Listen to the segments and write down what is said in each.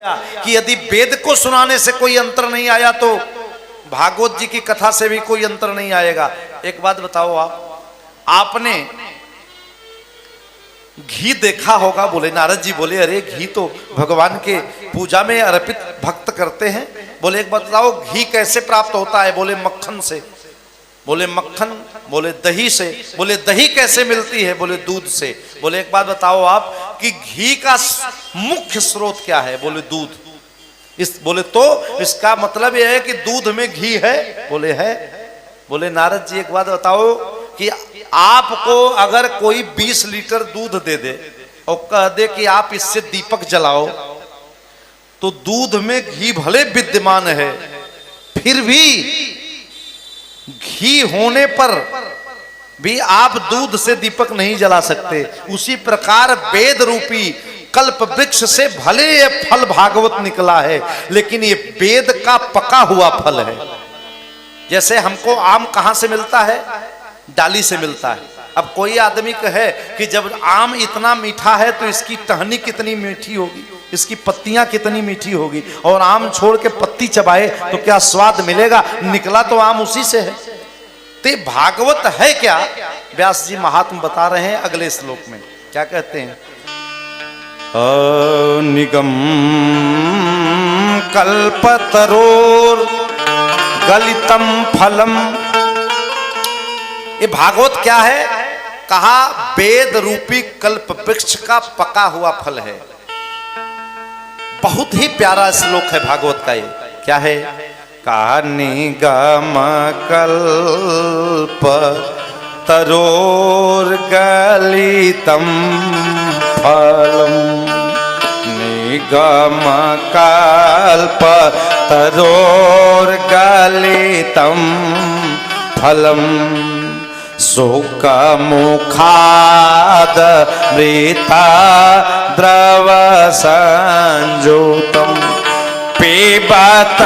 कि यदि वेद को सुनाने से कोई अंतर नहीं आया तो भागवत जी की कथा से भी कोई अंतर नहीं आएगा। एक बात बताओ, आपने घी देखा होगा? बोले नारद जी बोले अरे घी तो भगवान के पूजा में अर्पित भक्त करते हैं। बोले एक बात बताओ घी कैसे प्राप्त होता है? बोले मक्खन से। बोले मक्खन, बोले दही से। बोले दही कैसे मिलती है? बोले दूध से। बोले एक बात बताओ आप कि घी का मुख्य स्रोत क्या है? बोले दूध। बोले तो इसका मतलब यह है कि दूध में घी है? बोले है। बोले नारद जी एक बात बताओ कि आपको अगर कोई 20 लीटर दूध दे दे और कह दे कि आप इससे दीपक जलाओ, तो दूध में घी भले विद्यमान है, फिर भी घी होने पर भी आप दूध से दीपक नहीं जला सकते। उसी प्रकार वेद रूपी कल्प वृक्ष से भले ये फल भागवत निकला है, लेकिन ये वेद का पका हुआ फल है। जैसे हमको आम कहां से मिलता है? डाली से मिलता है। अब कोई आदमी कहे कि जब आम इतना मीठा है तो इसकी टहनी कितनी मीठी होगी, इसकी पत्तियां कितनी मीठी होगी, और आम छोड़ के पत्ती चबाए तो क्या स्वाद मिलेगा? निकला तो आम उसी से है। तो भागवत है क्या? व्यास जी महात्मा बता रहे हैं अगले श्लोक में। क्या कहते हैं? निगम कल्पतरोर गलितम फलम। ये भागवत क्या है? कहा वेद रूपी कल्प वृक्ष का पका हुआ फल है। बहुत ही प्यारा श्लोक है भागवत का। ये क्या है? कहा निगम कल्प तरोर गलितम फलम। निगम कल्प तरोर गलितम फलम। शोक मुखाद मृता द्रव संयुतम। पिबत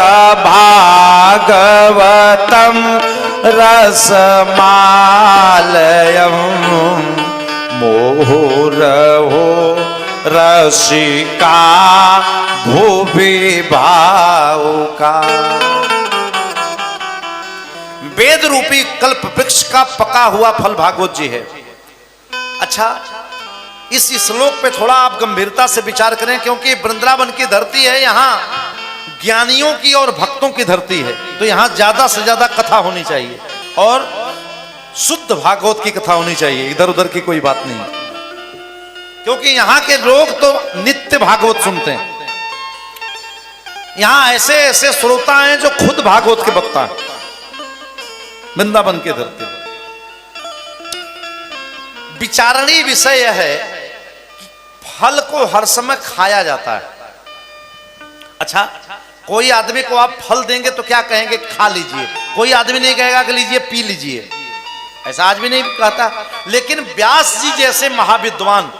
भागवतम रसमालयम। मुहुरहो रसिका भुवि भावुका। वेद रूपी कल्प वृक्ष का पका हुआ फल भागवत जी है। अच्छा, इस श्लोक पे थोड़ा आप गंभीरता से विचार करें, क्योंकि वृंदावन की धरती है, यहाँ ज्ञानियों की और भक्तों की धरती है, तो यहाँ ज्यादा से ज्यादा कथा होनी चाहिए और शुद्ध भागवत की कथा होनी चाहिए, इधर उधर की कोई बात नहीं। क्योंकि यहाँ के लोग तो नित्य भागवत सुनते हैं। यहाँ ऐसे ऐसे श्रोता हैं जो खुद भागवत के वक्ता हैं। वृंदावन के धरती विचारणीय विषय यह है कि फल को हर समय खाया जाता है। अच्छा, कोई आदमी को आप फल देंगे तो क्या कहेंगे? खा लीजिए। कोई आदमी नहीं कहेगा कि लीजिए पी लीजिए, ऐसा आज भी नहीं कहता। लेकिन व्यास जी जैसे महाविद्वान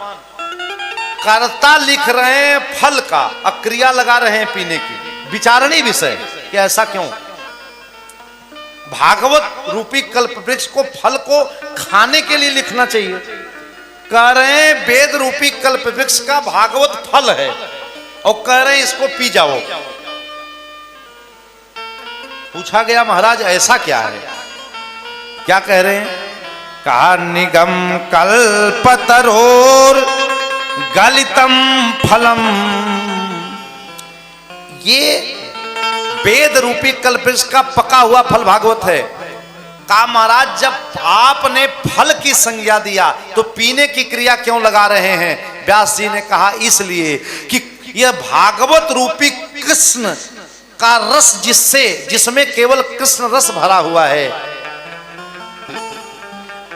कर्ता लिख रहे हैं फल का, अक्रिया लगा रहे हैं पीने की। विचारणीय विषय कि ऐसा क्यों? भागवत रूपी कल्प वृक्ष को फल को खाने के लिए लिखना चाहिए। कह रहे हैं वेद रूपी कल्प वृक्ष का भागवत फल है और कह रहे हैं इसको पी जाओ। पूछा गया महाराज ऐसा क्या है? क्या कह रहे हैं? कहा निगम कल्पतरोर गलितम फलम। ये वेद रूपी कल्प वृक्ष का पका हुआ फल भागवत है। कहा महाराज जब आपने फल की संज्ञा दिया तो पीने की क्रिया क्यों लगा रहे हैं? व्यास जी ने कहा इसलिए कि यह भागवत रूपी कृष्ण का रस जिसमें केवल कृष्ण रस भरा हुआ है,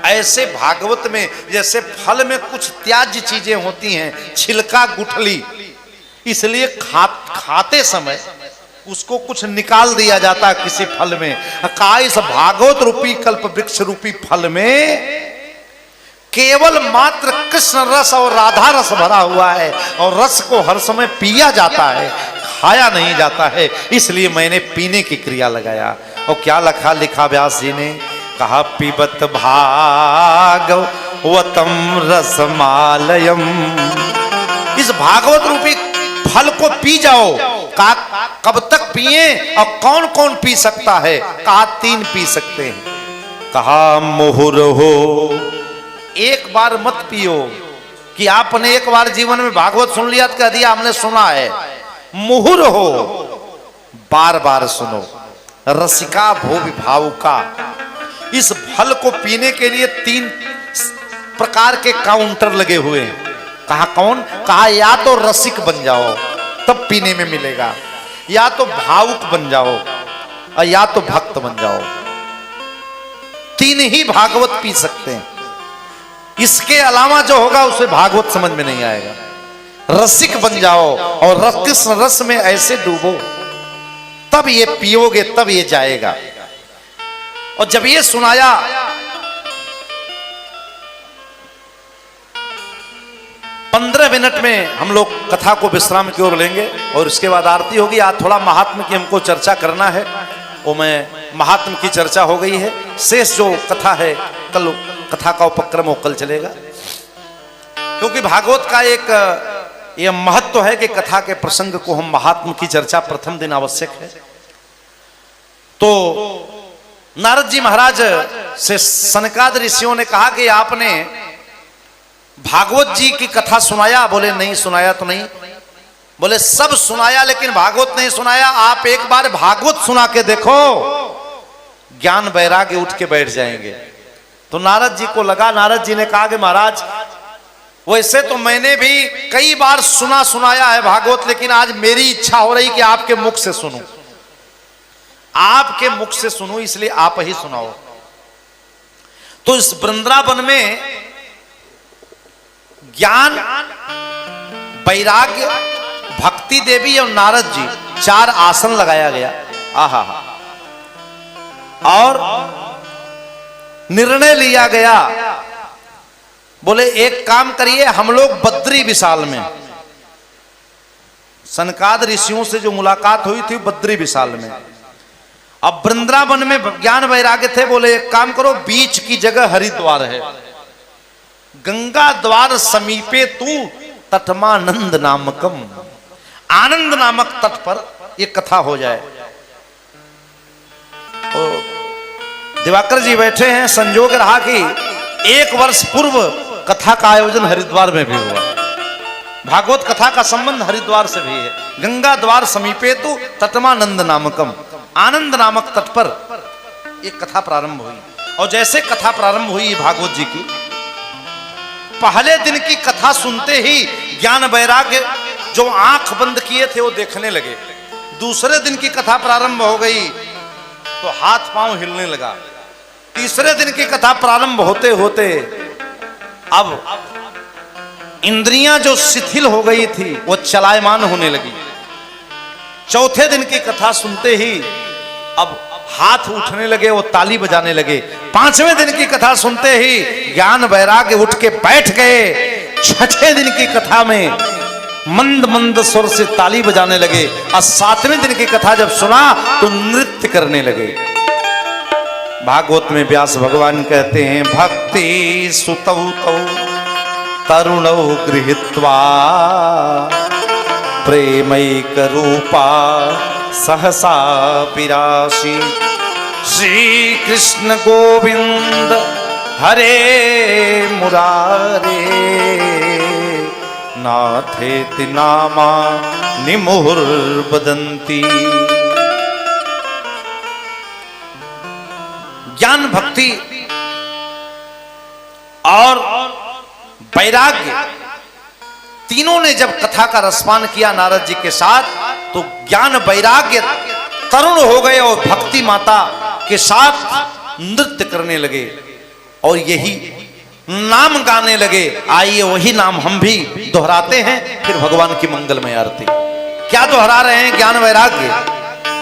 ऐसे भागवत में जैसे फल में कुछ त्याज्य चीजें होती हैं, छिलका गुठली, इसलिए खाते समय उसको कुछ निकाल दिया जाता है किसी फल में। कहा इस भागवत रूपी कल्प वृक्ष रूपी फल में केवल मात्र कृष्ण रस और राधा रस भरा हुआ है और रस को हर समय पिया जाता है, खाया नहीं जाता है, इसलिए मैंने पीने की क्रिया लगाया। और क्या लिखा व्यास जी ने? कहा पिबत भागवतम रसमालयम। इस भागवत रूपी फल को पी जाओ। कहा कब तक पिए और कौन कौन पी सकता है? कहा 3 पी सकते हैं। कहा मुहुर हो, एक बार मत पियो कि आपने एक बार जीवन में भागवत सुन लिया तो कह दिया हमने सुना है। मुहुर हो, बार बार सुनो। रसिका भो विभावुका, इस फल को पीने के लिए 3 प्रकार के काउंटर लगे हुए हैं। कहा कौन? कहा या तो रसिक बन जाओ तब पीने में मिलेगा, या तो भावुक बन जाओ और या तो भक्त बन जाओ। 3 ही भागवत पी सकते हैं। इसके अलावा जो होगा उसे भागवत समझ में नहीं आएगा। रसिक बन जाओ और रस में ऐसे डूबो, तब ये पियोगे, तब ये जाएगा। और जब ये सुनाया, 15 मिनट में हम लोग कथा को विश्राम की ओर लेंगे और उसके बाद आरती होगी। आज थोड़ा महात्म की हमको चर्चा करना है, वो मैं महात्म की चर्चा हो गई है। शेष जो कथा है, कल कथा का उपक्रम वो कल चलेगा, क्योंकि भागवत का एक यह महत्व है कि कथा के प्रसंग को हम महात्म की चर्चा प्रथम दिन आवश्यक है। तो नारद जी महाराज से सनकादिक ऋषियों ने कहा कि आपने भागवत जी की कथा सुनाया? बोले नहीं सुनाया तो नहीं। बोले सब सुनाया लेकिन भागवत नहीं सुनाया। आप एक बार भागवत सुना के देखो, ज्ञान वैराग्य उठ के बैठ जाएंगे। तो नारद जी को लगा, नारद जी ने कहा कि महाराज वैसे तो मैंने भी कई बार सुनाया है भागवत, लेकिन आज मेरी इच्छा हो रही कि आपके मुख से सुनूं, आपके मुख से सुनूं, इसलिए आप ही सुनाओ। तो इस वृंदावन में ज्ञान, वैराग्य, भक्ति देवी और नारद जी 4 आसन लगाया गया। आहा, और निर्णय लिया गया, बोले एक काम करिए, हम लोग बद्री विशाल में, सनकादिक ऋषियों से जो मुलाकात हुई थी बद्री विशाल में, अब वृंदावन में ज्ञान वैराग्य थे। बोले एक काम करो, बीच की जगह हरिद्वार है, गंगा द्वार समीपे तू तटमानंद नामकम, आनंद नामक तट पर ये कथा हो जाए। तो दिवाकर जी बैठे हैं, संजोग रहा कि 1 वर्ष पूर्व कथा का आयोजन हरिद्वार में भी हुआ। भागवत कथा का संबंध हरिद्वार से भी है। गंगा द्वार समीपे तू तटमानंद नामकम, आनंद नामक तट पर एक कथा प्रारंभ हुई। और जैसे कथा प्रारंभ हुई भागवत जी की, पहले दिन की कथा सुनते ही ज्ञान वैराग्य जो आंख बंद किए थे वो देखने लगे। दूसरे दिन की कथा प्रारंभ हो गई तो हाथ पांव हिलने लगा। तीसरे दिन की कथा प्रारंभ होते होते अब इंद्रियां जो शिथिल हो गई थी वो चलायमान होने लगी। चौथे दिन की कथा सुनते ही अब हाथ उठने लगे, वो ताली बजाने लगे। 5वें दिन की कथा सुनते ही ज्ञान वैराग्य उठ के बैठ गए। 6ठे दिन की कथा में मंद मंद स्वर से ताली बजाने लगे। और 7वें दिन की कथा जब सुना तो नृत्य करने लगे। भागवत में व्यास भगवान कहते हैं, भक्ति सुतौ तौ तरुणौ गृहीत्वा प्रेमैक रूपा सहसा विरासी। श्री कृष्ण गोविंद हरे मुरारे नाथेति नामा निमुहुर्वदन्ति। ज्ञान, भक्ति और वैराग्य तीनों ने जब कथा का रसपान किया नारद जी के साथ, तो ज्ञान वैराग्य तरुण हो गए और भक्ति माता के साथ नृत्य करने लगे और यही नाम गाने लगे। आइए वही नाम हम भी दोहराते हैं, फिर भगवान की मंगलमय आरती। क्या दोहरा रहे हैं? ज्ञान वैराग्य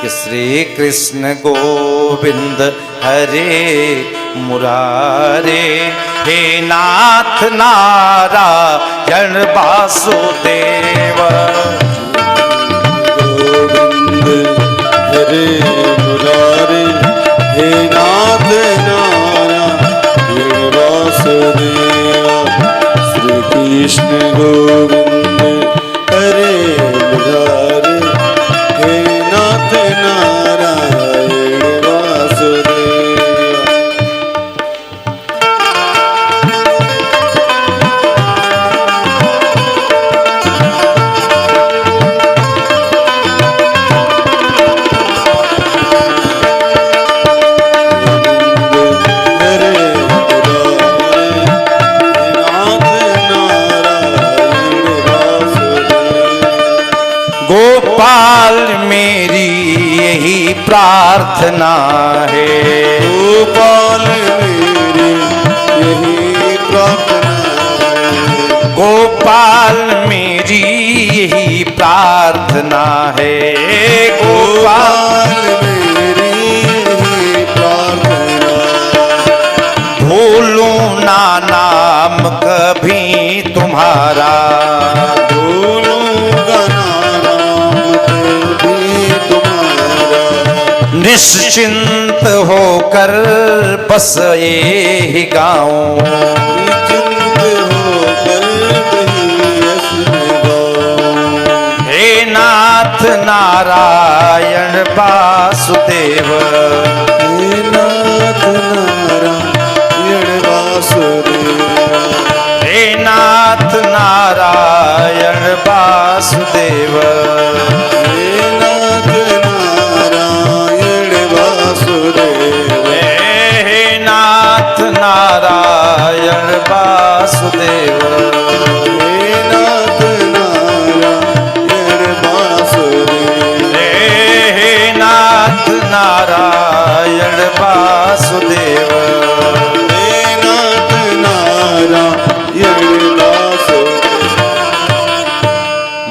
कि श्री कृष्ण गोविंद हरे मुरारे, हे नाथ नारायण वासुदेव। गोविंद हरे मुरारे, हे नाथ नारायण वासुदेव। श्री कृष्ण गोविंद हरे गोपाल मेरी यही प्रार्थना है, गोपाल मेरी यही प्रार्थना है, गोपाल मेरी यही प्रार्थना है, गोपाल मेरी यही प्रार्थना, भूलूं ना नाम कभी तुम्हारा, भूलूंगा ना नाम कभी तुम्हारा, निश्चिंत होकर बस यही गाऊं, निश्चिंत होकर कहीं यश में गाऊं। हे नाथ नारायण वासुदेव, हे नाथ नारायण वासुदेव, हे नाथ नारायण वासुदेव, हे नाथ नारायण वासुदेव, हे नाथ नारायण वासुदेव, हे नाथ नारायण वासुदेव, हे नाथ नारायण वासुदेव। हे नाथ नारायण वासुदेव।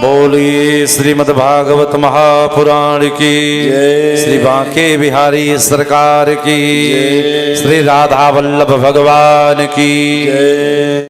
बोलिए श्रीमद् भागवत महापुराण की, जय। श्री बांके बिहारी सरकार की, जय। श्री राधा वल्लभ भगवान की। जय।